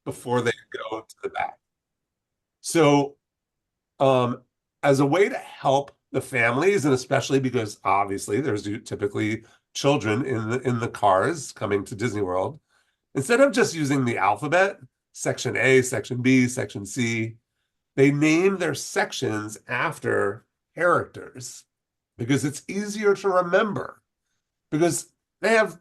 before they go to the back. So, um, as a way to help the families, and especially because obviously there's typically children in the cars coming to Disney World, instead of just using the alphabet, section A, section B, section C, they name their sections after characters because it's easier to remember because they have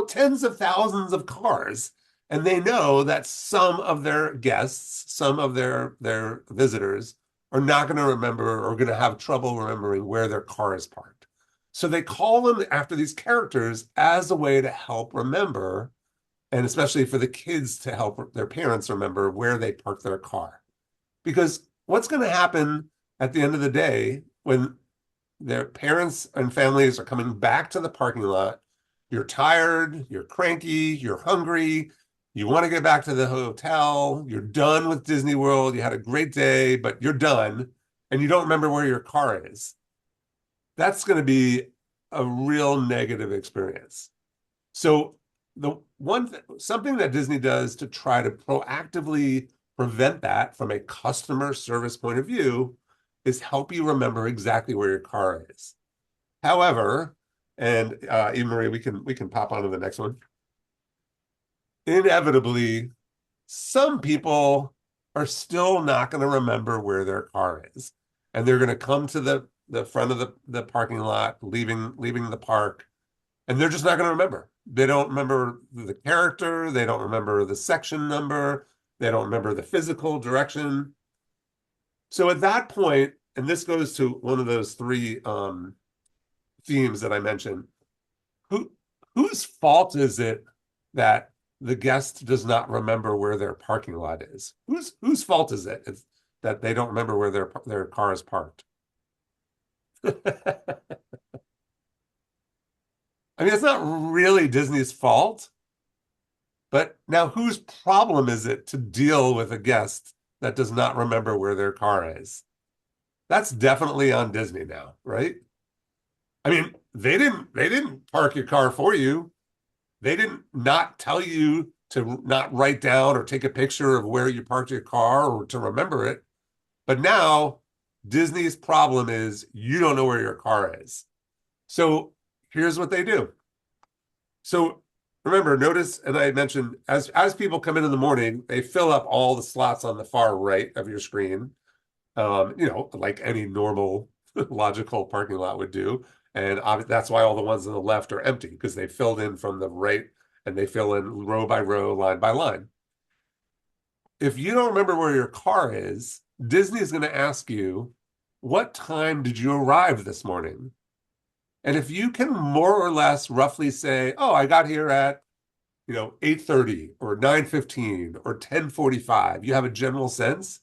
tens of thousands of cars and they know that some of their guests, some of their visitors are not going to remember or going to have trouble remembering where their car is parked. So they call them after these characters as a way to help remember, and especially for the kids to help their parents remember where they park their car. Because what's going to happen at the end of the day when their parents and families are coming back to the parking lot? You're tired, you're cranky, you're hungry, you want to get back to the hotel, you're done with Disney World, you had a great day, but you're done, and you don't remember where your car is. That's going to be a real negative experience. So the something that Disney does to try to proactively prevent that from a customer service point of view is help you remember exactly where your car is. However, and Eva Marie, we can pop on to the next one. Inevitably, some people are still not going to remember where their car is, and they're going to come to the front of the parking lot, leaving the park, and they're just not going to remember. They don't remember the character. They don't remember the section number. They don't remember the physical direction. So at that point, and this goes to one of those three themes that I mentioned, who whose fault is it that the guest does not remember where their parking lot is? Whose fault is it that they don't remember where their car is parked? I mean, it's not really Disney's fault, but now whose problem is it to deal with a guest that does not remember where their car is? That's definitely on Disney now, right? I mean, they didn't park your car for you. They didn't not tell you to not write down or take a picture of where you parked your car or to remember it. But now Disney's problem is you don't know where your car is. So here's what they do. So remember, notice, and I mentioned, as people come in the morning, they fill up all the slots on the far right of your screen, like any normal logical parking lot would do. And that's why all the ones on the left are empty because they filled in from the right and they fill in row by row, line by line. If you don't remember where your car is, Disney is going to ask you, what time did you arrive this morning? And if you can more or less roughly say, oh, I got here at 8:30 or 9:15 or 10:45, you have a general sense,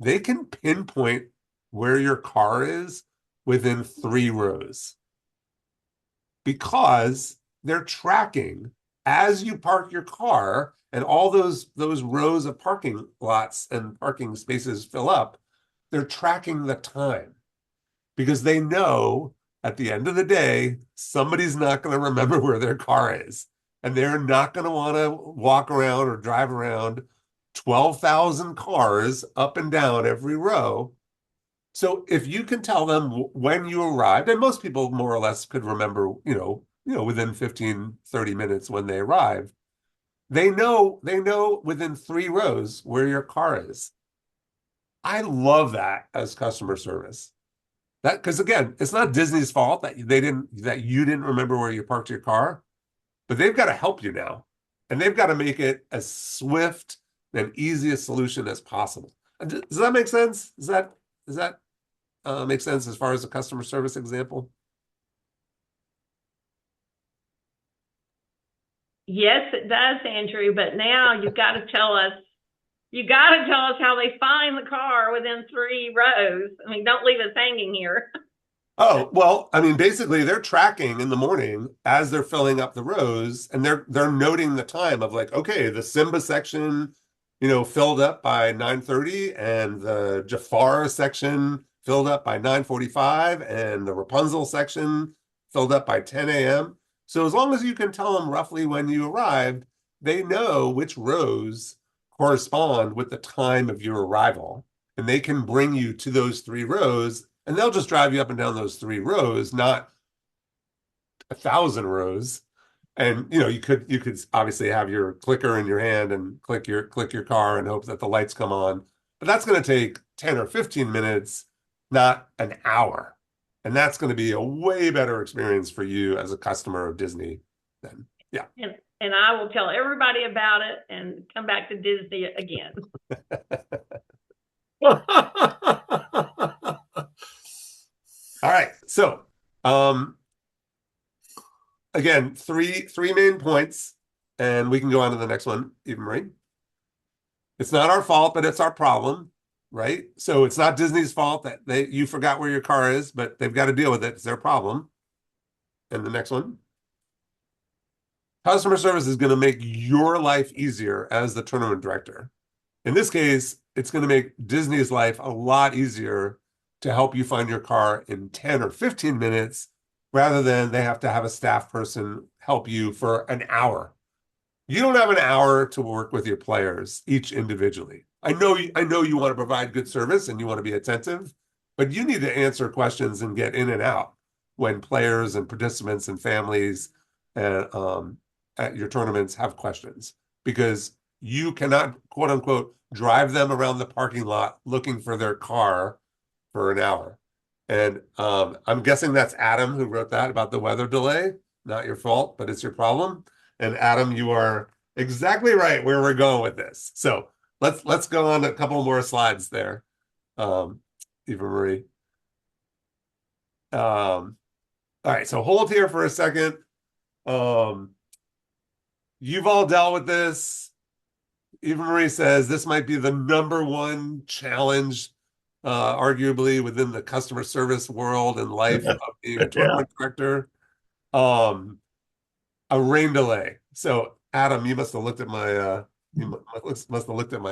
they can pinpoint where your car is within 3 rows because they're tracking as you park your car and all those rows of parking lots and parking spaces fill up, they're tracking the time because they know at the end of the day, somebody's not going to remember where their car is. And they're not going to want to walk around or drive around 12,000 cars up and down every row. So if you can tell them when you arrived, and most people more or less could remember, within 15, 30 minutes when they arrived, they know within 3 rows where your car is. I love that as customer service. That because again, it's not Disney's fault that you didn't remember where you parked your car, but they've got to help you now. And they've got to make it as swift and easy a solution as possible. Does that make sense? Does that make sense as far as a customer service example? Yes, it does, Andrew. But now you got to tell us how they find the car within 3 rows. I mean, don't leave us hanging here. Oh, well, I mean, basically they're tracking in the morning as they're filling up the rows and they're noting the time of like, okay, the Simba section, filled up by 9:30 and the Jafar section filled up by 9:45 and the Rapunzel section filled up by 10 a.m. So as long as you can tell them roughly when you arrived, they know which rows correspond with the time of your arrival, and they can bring you to those 3 rows, and they'll just drive you up and down those 3 rows, not 1,000 rows. And you could obviously have your clicker in your hand and click your car and hope that the lights come on, but that's going to take 10 or 15 minutes, not an hour. And that's going to be a way better experience for you as a customer of Disney then. Yeah. And I will tell everybody about it and come back to Disney again. All right. So, again, three main points, and we can go on to the next one, Eva Marie. It's not our fault, but it's our problem, right? So it's not Disney's fault that you forgot where your car is, but they've got to deal with it. It's their problem. And the next one. Customer service is going to make your life easier as the tournament director. In this case, it's going to make Disney's life a lot easier to help you find your car in 10 or 15 minutes, rather than they have to have a staff person help you for an hour. You don't have an hour to work with your players each individually. I know you want to provide good service and you want to be attentive, but you need to answer questions and get in and out when players and participants and families at your tournaments have questions, because you cannot, quote unquote, drive them around the parking lot looking for their car for an hour. And I'm guessing that's Adam who wrote that about the weather delay. Not your fault, but it's your problem. And Adam, you are exactly right where we're going with this. So let's go on a couple more slides there, Eva Marie. All right, so hold here for a second. You've all dealt with this. Eva Marie says this might be the #1 challenge, arguably, within the customer service world and life of being a tournament director. A rain delay. So Adam, you must have looked at my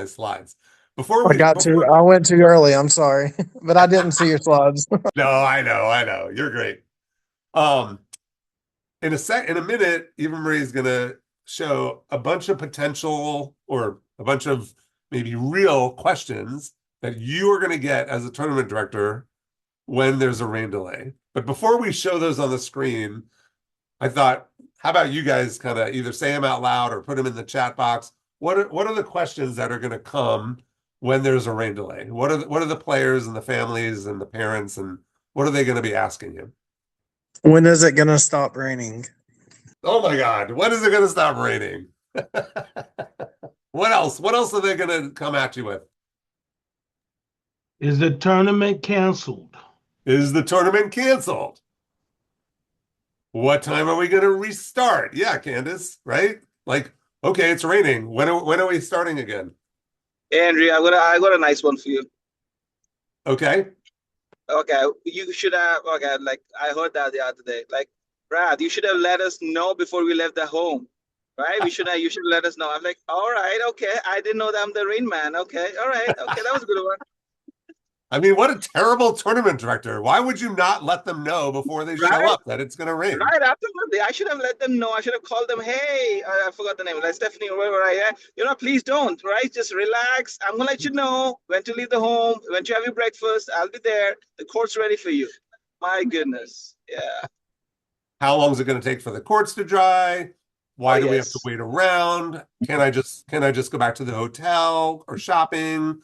slides. I went too early. I'm sorry, but I didn't see your slides. No, I know. You're great. In a minute, Eva Marie is gonna show a bunch of potential, or a bunch of maybe real questions that you are going to get as a tournament director when there's a rain delay. But before we show those on the screen, I thought, how about you guys kind of either say them out loud or put them in the chat box? What are the questions that are going to come when there's a rain delay? What are the players and the families and the parents, and what are they going to be asking you? When is it going to stop raining? Oh my God, when is it going to stop raining? What else? What else are they going to come at you with? Is the tournament canceled? Is the tournament canceled? What time are we going to restart? Yeah, Candace, right? Like, okay, it's raining. When are we starting again? Hey, Andrea, I got a nice one for you. Okay. Okay, you should have. Okay, like I heard that the other day. Like, Brad, you should have let us know before we left the home, right? You should let us know. I'm like, all right, okay. I didn't know that I'm the rain man. Okay, all right, okay, that was a good one. I mean, what a terrible tournament director. Why would you not let them know before they show up that it's going to rain? Right, absolutely. I should have let them know. I should have called them, hey, I forgot the name, like Stephanie or wherever I am. Please don't, right? Just relax. I'm going to let you know when to leave the home, when to have your breakfast. I'll be there. The court's ready for you. My goodness. Yeah. How long is it going to take for the courts to dry? Why do we have to wait around? Can I just go back to the hotel or shopping?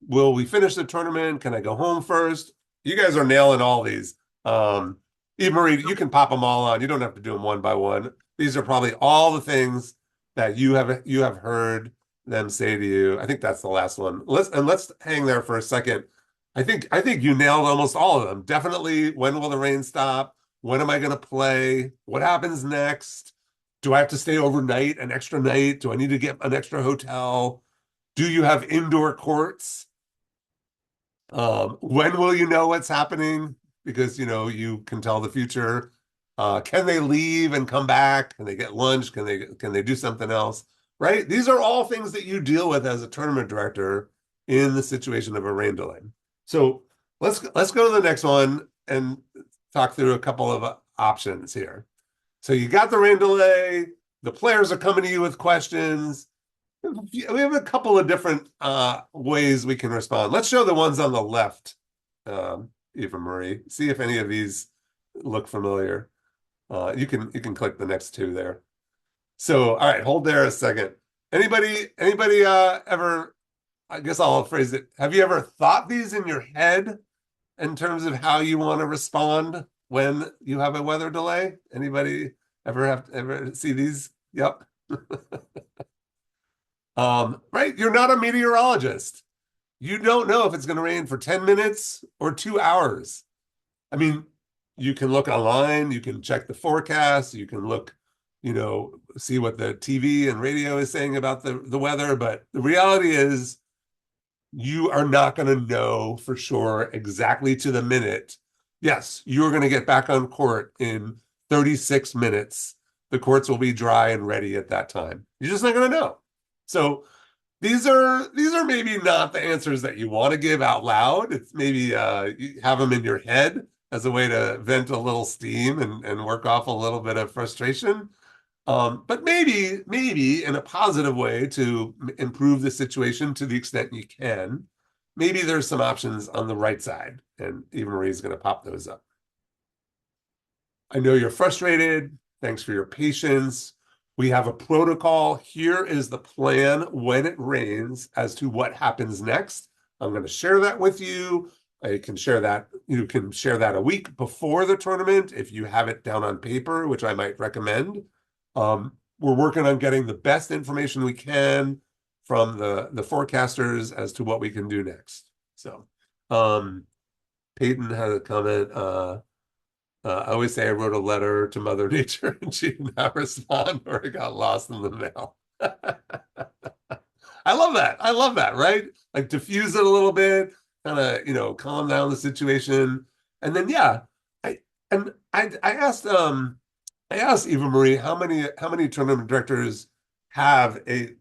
Will we finish the tournament? Can I go home first? You guys are nailing all these. Eva Marie, you can pop them all on. You don't have to do them one by one. These are probably all the things that you have heard them say to you. I think that's the last one. Let's hang there for a second. I think you nailed almost all of them. Definitely, when will the rain stop? When am I going to play? What happens next? Do I have to stay overnight, an extra night? Do I need to get an extra hotel? Do you have indoor courts? When will you know what's happening? Because, you can tell the future. Can they leave and come back? Can they get lunch? Can they do something else? Right? These are all things that you deal with as a tournament director in the situation of a rain delay. So let's go to the next one and talk through a couple of options here. So you got the rain delay. the players are coming to you with questions. We have a couple of different ways we can respond. Let's show the ones on the left, Eva Marie. See if any of these look familiar. You can click the next two there. So, all right, hold there a second. Anybody ever, I guess I'll phrase it, have you ever thought these in your head in terms of how you want to respond when you have a weather delay? Anybody ever see these? Yep. Right, you're not a meteorologist. You don't know if it's going to rain for 10 minutes or 2 hours. I mean, you can look online, you can check the forecast, you can look, see what the TV and radio is saying about the weather, but the reality is you are not going to know for sure exactly to the minute. Yes, you're going to get back on court in 36 minutes. The courts will be dry and ready at that time. You're just not going to know. So these are maybe not the answers that you want to give out loud. It's maybe you have them in your head as a way to vent a little steam and work off a little bit of frustration. But maybe in a positive way to improve the situation to the extent you can. Maybe there's some options on the right side, and Eva Marie's going to pop those up. I know you're frustrated. Thanks for your patience. We have a protocol. Here is the plan when it rains as to what happens next. I'm going to share that with you. I can share that. You can share that a week before the tournament if you have it down on paper, which I might recommend. We're working on getting the best information we can from the forecasters as to what we can do next. So Peyton had a comment. I always say I wrote a letter to Mother Nature and she did not respond, or it got lost in the mail. I love that, right? Like diffuse it a little bit, kind of, calm down the situation. And then, yeah, I asked Eva Marie how many tournament directors have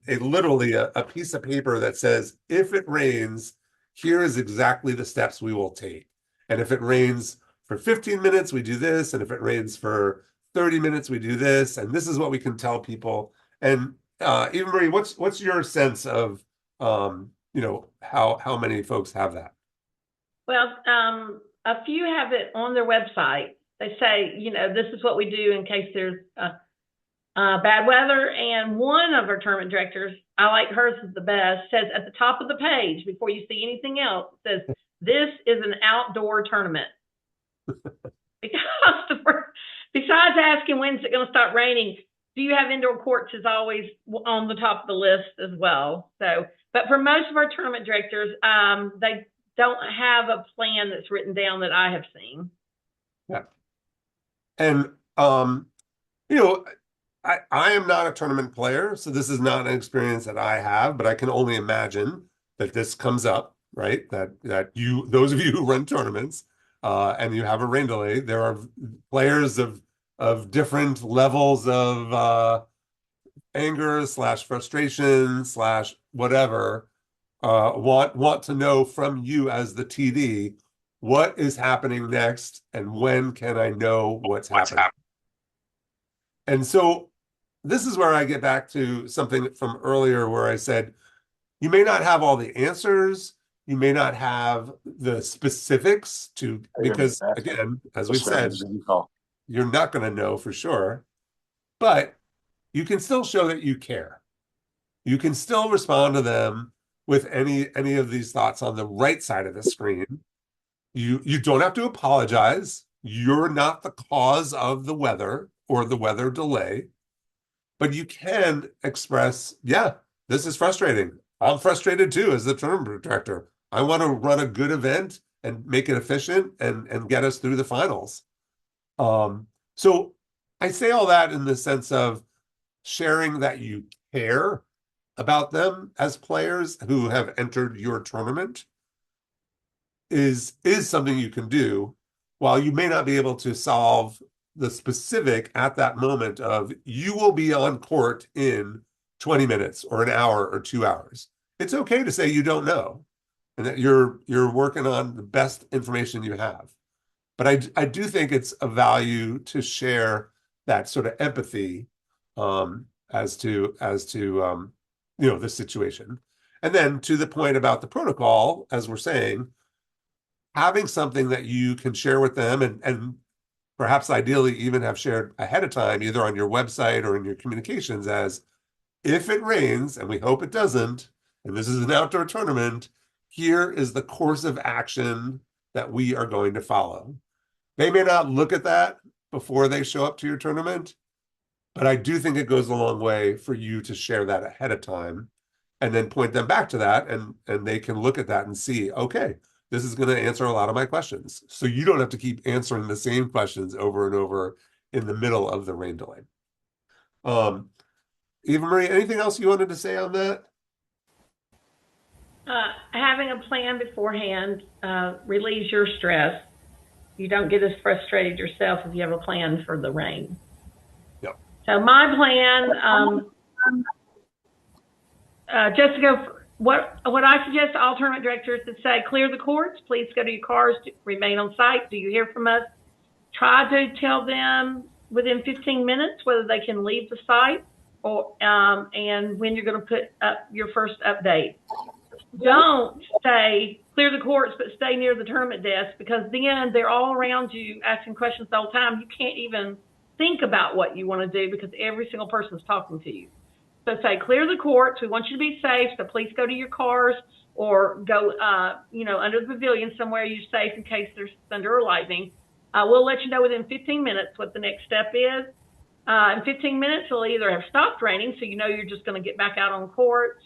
literally a piece of paper that says, if it rains, here is exactly the steps we will take. And if it rains for 15 minutes, we do this. And if it rains for 30 minutes, we do this. And this is what we can tell people. And Eva Marie, what's your sense of, how many folks have that? Well, a few have it on their website. They say, this is what we do in case there's bad weather. And one of our tournament directors, I like hers is the best, says at the top of the page, before you see anything else, says, this is an outdoor tournament. Because besides asking when's it going to start raining, do you have indoor courts is always on the top of the list as well. So, but for most of our tournament directors, they don't have a plan that's written down that I have seen. Yeah. And, I am not a tournament player, so this is not an experience that I have, but I can only imagine that this comes up, right? That those of you who run tournaments, and you have a rain delay, there are players of different levels of anger / frustration / whatever, want to know from you as the TD, what is happening next and when can I know what's happening? And so this is where I get back to something from earlier where I said, you may not have all the answers, you may not have the specifics because again, as we said, you're not going to know for sure, but you can still show that you care. You can still respond to them with any of these thoughts on the right side of the screen. You don't have to apologize. You're not the cause of the weather or the weather delay, but you can express, yeah, this is frustrating. I'm frustrated too as the tournament director. I want to run a good event and make it efficient and get us through the finals. So I say all that in the sense of sharing that you care about them as players who have entered your tournament is something you can do, while you may not be able to solve the specific at that moment of you will be on court in 20 minutes or an hour or 2 hours. It's okay to say you don't know and that you're working on the best information you have. But I do think it's a value to share that sort of empathy as to this situation. And then to the point about the protocol, as we're saying, having something that you can share with them and perhaps ideally even have shared ahead of time, either on your website or in your communications, as if it rains, and we hope it doesn't, and this is an outdoor tournament, here is the course of action that we are going to follow. They may not look at that before they show up to your tournament, but I do think it goes a long way for you to share that ahead of time and then point them back to that, and they can look at that and see, okay, this is going to answer a lot of my questions. So you don't have to keep answering the same questions over and over in the middle of the rain delay. Eva Marie, anything else you wanted to say on that? Having a plan beforehand relieves your stress. You don't get as frustrated yourself if you have a plan for the rain. Yep. So my plan, just to go, what I suggest to all tournament directors is say, clear the courts, please go to your cars, remain on site. Do you hear from us? Try to tell them within 15 minutes whether they can leave the site or and when you're going to put up your first update. Don't say clear the courts, but stay near the tournament desk, because then they're all around you asking questions the whole time. You can't even think about what you want to do because every single person is talking to you. So say clear the courts. We want you to be safe, so please go to your cars or go, under the pavilion somewhere you're safe in case there's thunder or lightning. We'll let you know within 15 minutes what the next step is. In 15 minutes, it'll either have stopped raining, so you know you're just going to get back out on courts,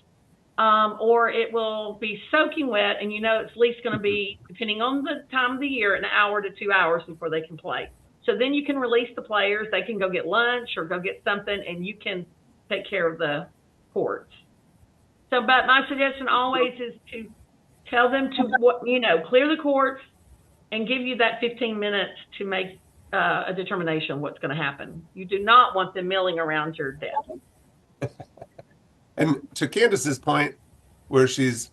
or it will be soaking wet, and you know it's at least going to be, depending on the time of the year, an hour to 2 hours before they can play. So then you can release the players. They can go get lunch or go get something, and you can take care of the courts. So, but my suggestion always is to tell them to, clear the courts and give you that 15 minutes to make a determination of what's going to happen. You do not want them milling around your desk. And to Candace's point, where she's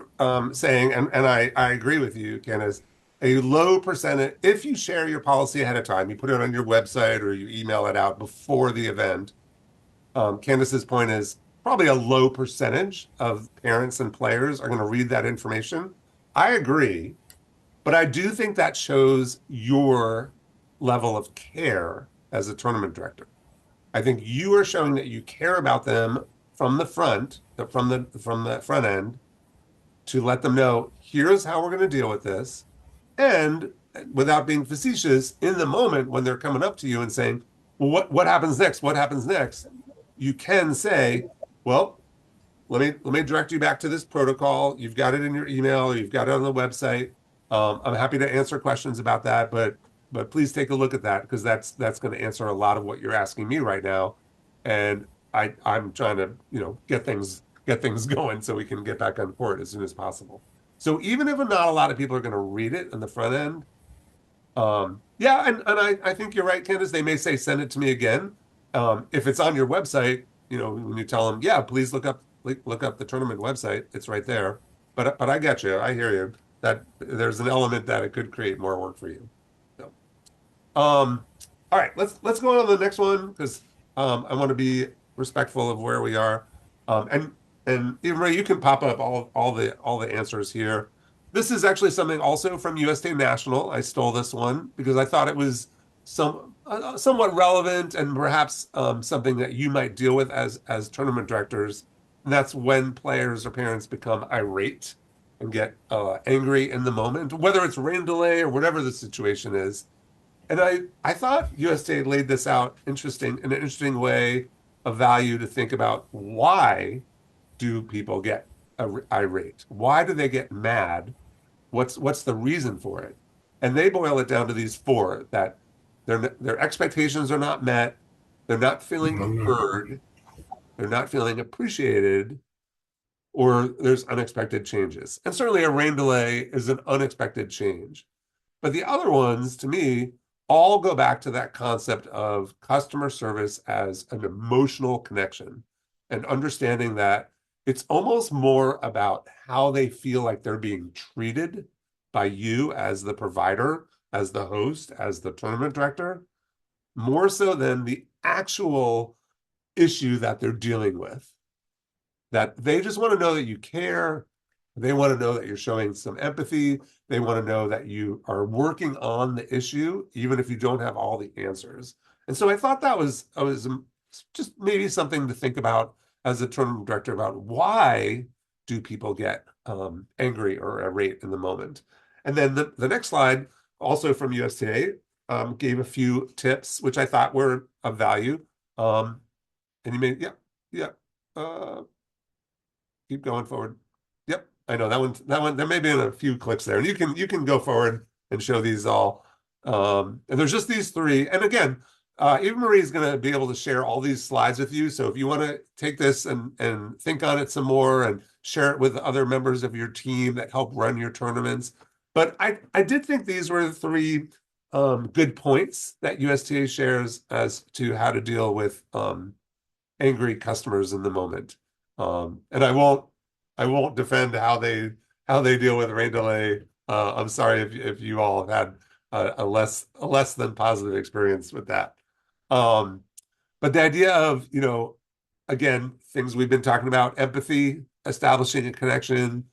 saying, and I agree with you, Candace, a low percentage, if you share your policy ahead of time, you put it on your website or you email it out before the event, Candace's point is probably a low percentage of parents and players are going to read that information. I agree, but I do think that shows your level of care as a tournament director. I think you are showing that you care about them from the front, from the front end, to let them know, here's how we're going to deal with this. And without being facetious, in the moment when they're coming up to you and saying, well, what happens next? What happens next? You can say, well, let me direct you back to this protocol. You've got it in your email, you've got it on the website. I'm happy to answer questions about that, but please take a look at that, because that's going to answer a lot of what you're asking me right now. And I'm trying to, get things going so we can get back on court as soon as possible. So even if not a lot of people are going to read it in the front end, and I think you're right, Candace. They may say, send it to me again. If it's on your website, when you tell them, yeah, please look up the tournament website, it's right there. But I get you. I hear you. That there's an element that it could create more work for you. So, all right, let's go on to the next one, because I want to be respectful of where we are. And Eva Marie, you can pop up all the answers here. This is actually something also from USA National. I stole this one because I thought it was somewhat relevant and perhaps something that you might deal with as tournament directors. And that's when players or parents become irate and get angry in the moment, whether it's rain delay or whatever the situation is. And I thought USA laid this out in an interesting way of value to think about, why do people get irate? Why do they get mad? What's the reason for it? And they boil it down to these four: that their expectations are not met, they're not feeling heard, they're not feeling appreciated, or there's unexpected changes. And certainly a rain delay is an unexpected change. But the other ones, to me, all go back to that concept of customer service as an emotional connection, and understanding that it's almost more about how they feel like they're being treated by you as the provider, as the host, as the tournament director, more so than the actual issue that they're dealing with. That they just want to know that you care. They want to know that you're showing some empathy. They want to know that you are working on the issue, even if you don't have all the answers. And so I thought that was just maybe something to think about as a tournament director about why do people get angry or irate in the moment. And then the next slide, also from USTA, gave a few tips, which I thought were of value. And you may, keep going forward. Yep, I know that one, there may be a few clicks there. And you can go forward and show these all. And there's just these three. And again, Eva Marie is going to be able to share all these slides with you. So if you want to take this and think on it some more and share it with other members of your team that help run your tournaments. But I did think these were three good points that USTA shares as to how to deal with angry customers in the moment. And I won't defend how they deal with rain delay. I'm sorry if you all have had a less than positive experience with that. But the idea of, again, things we've been talking about, empathy, establishing a connection,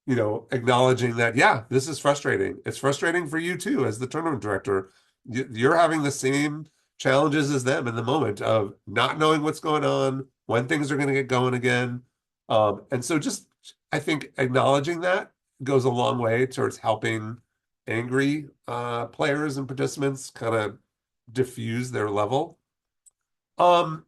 acknowledging that, yeah, this is frustrating. It's frustrating for you too, as the tournament director. You're having the same challenges as them in the moment of not knowing what's going on, when things are going to get going again. And so just, I think acknowledging that goes a long way towards helping angry players and participants kind of diffuse their level. I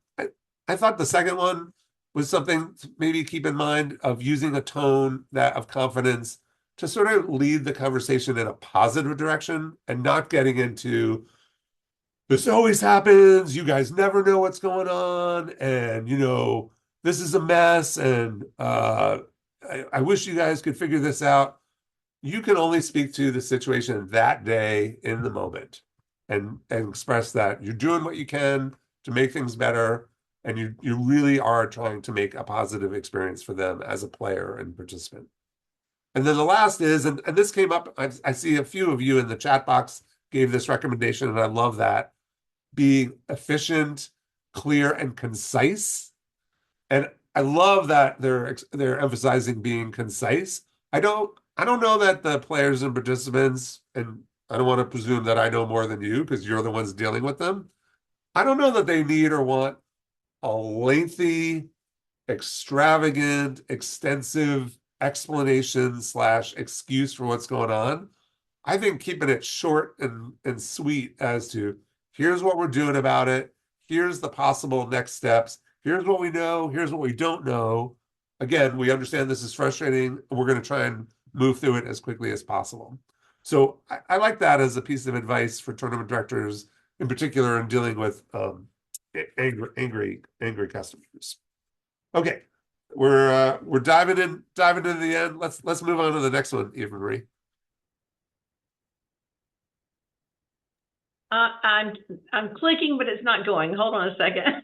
thought the second one was something to maybe keep in mind of using a tone of confidence to sort of lead the conversation in a positive direction and not getting into, this always happens, you guys never know what's going on, and this is a mess, and I wish you guys could figure this out. You can only speak to the situation that day in the moment and express that you're doing what you can to make things better, and you really are trying to make a positive experience for them as a player and participant. And then the last is, and this came up, I see a few of you in the chat box gave this recommendation, and I love that, being efficient, clear, and concise. And I love that they're emphasizing being concise. I don't know that the players and participants, and I don't want to presume that I know more than you because you're the ones dealing with them. I don't know that they need or want a lengthy, extravagant, extensive explanation / excuse for what's going on. I think keeping it short and sweet as to, here's what we're doing about it, here's the possible next steps, here's what we know, here's what we don't know. Again, we understand this is frustrating, and we're going to try and move through it as quickly as possible. So I like that as a piece of advice for tournament directors, in particular, in dealing with angry customers. Okay, we're diving into the end. Let's move on to the next one, Eva Marie. I'm clicking, but it's not going. Hold on a second.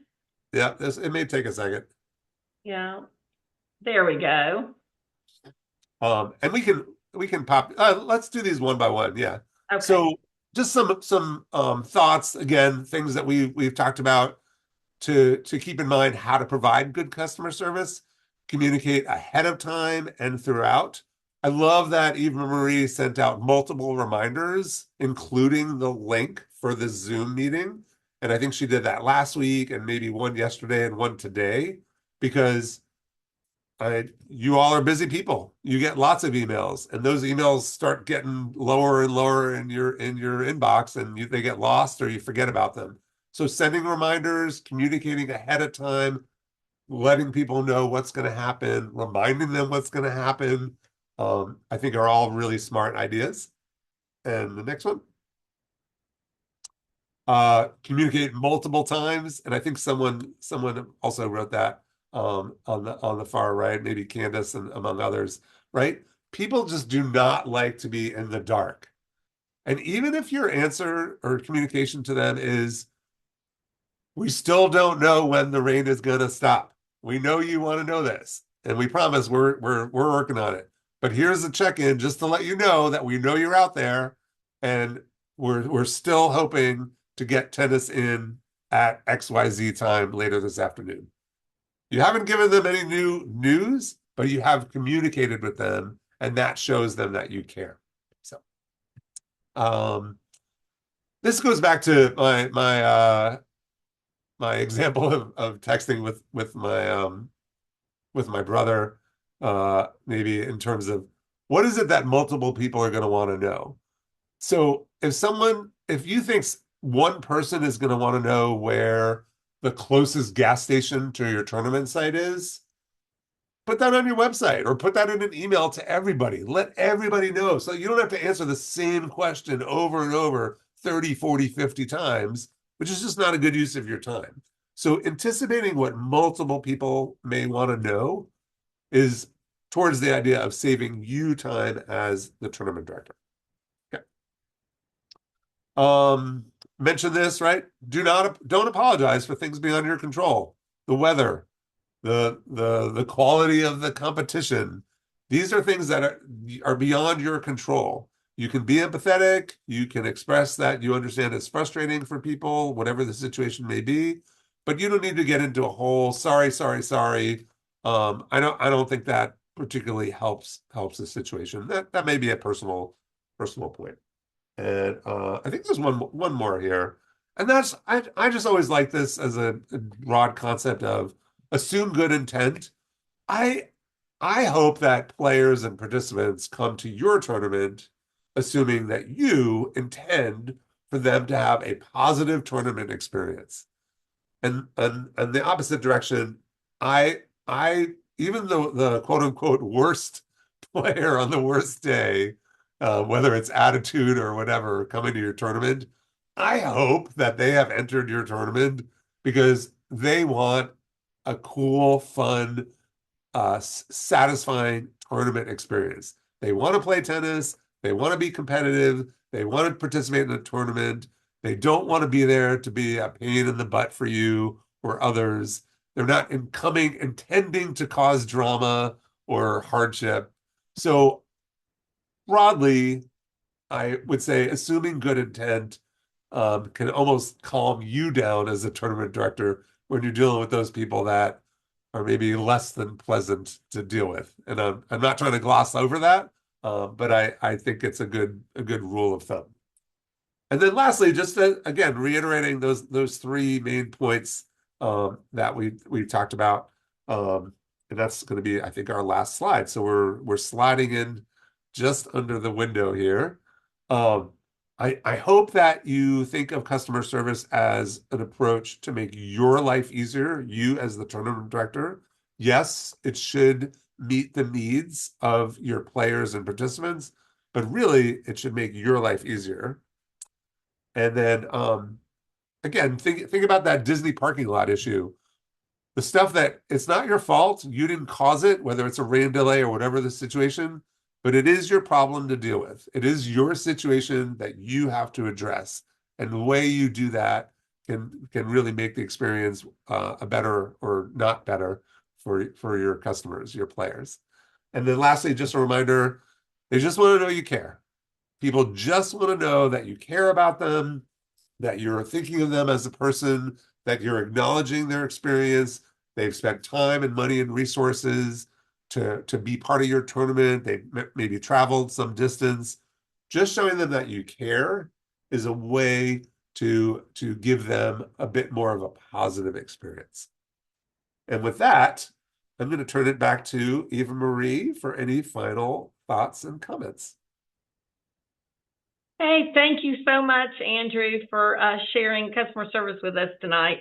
Yeah, it may take a second. Yeah, there we go. And we can pop. Let's do these one by one. Yeah. Okay. So just some thoughts, again, things that we've talked about to keep in mind how to provide good customer service, communicate ahead of time and throughout. I love that Eva Marie sent out multiple reminders, including the link for the Zoom meeting. And I think she did that last week and maybe one yesterday and one today, because you all are busy people. You get lots of emails, and those emails start getting lower and lower in your inbox, and they get lost or you forget about them. So sending reminders, communicating ahead of time, letting people know what's going to happen, reminding them what's going to happen, I think are all really smart ideas. And the next one, communicate multiple times. And I think someone also wrote that on the far right, maybe Candace and among others, right? People just do not like to be in the dark. And even if your answer or communication to them is, we still don't know when the rain is going to stop. We know you want to know this, and we promise we're working on it. But here's a check-in just to let you know that we know you're out there, and we're still hoping to get tennis in at XYZ time later this afternoon. You haven't given them any new news, but you have communicated with them, and that shows them that you care. So, this goes back to my example of texting with my brother, maybe in terms of what is it that multiple people are going to want to know. So if you think one person is going to want to know where the closest gas station to your tournament site is, put that on your website or put that in an email to everybody. Let everybody know. So you don't have to answer the same question over and over 30, 40, 50 times, which is just not a good use of your time. So anticipating what multiple people may want to know is towards the idea of saving you time as the tournament director. Okay. Mention this, right? Don't apologize for things beyond your control. The weather, the quality of the competition. These are things that are beyond your control. You can be empathetic. You can express that you understand it's frustrating for people, whatever the situation may be, but you don't need to get into a whole sorry. I don't think that particularly helps the situation. That may be a personal point. And I think there's one more here. And that's I just always like this as a broad concept of assume good intent. I hope that players and participants come to your tournament assuming that you intend for them to have a positive tournament experience. And the opposite direction, I even the quote unquote worst player on the worst day, whether it's attitude or whatever, coming to your tournament, I hope that they have entered your tournament because they want a cool, fun, satisfying tournament experience. They want to play tennis. They want to be competitive. They want to participate in a tournament. They don't want to be there to be a pain in the butt for you or others. They're not intending to cause drama or hardship. So broadly, I would say assuming good intent can almost calm you down as a tournament director when you're dealing with those people that are maybe less than pleasant to deal with. And I'm not trying to gloss over that, but I think it's a good rule of thumb. And then lastly, just again reiterating those three main points that we talked about, and that's going to be, I think, our last slide. So we're sliding in just under the window here. I hope that you think of customer service as an approach to make your life easier, you as the tournament director. Yes, it should meet the needs of your players and participants, but really it should make your life easier. And then again, think about that Disney parking lot issue. The stuff that it's not your fault, you didn't cause it, whether it's a rain delay or whatever the situation, but it is your problem to deal with. It is your situation that you have to address. And the way you do that can really make the experience a better or not better for your customers, your players. And then lastly, just a reminder, they just want to know you care. People just want to know that you care about them, that you're thinking of them as a person, that you're acknowledging their experience. They've spent time and money and resources to be part of your tournament. They maybe traveled some distance. Just showing them that you care is a way to give them a bit more of a positive experience. And with that, I'm going to turn it back to Eva Marie for any final thoughts and comments. Hey, thank you so much, Andrew, for sharing customer service with us tonight.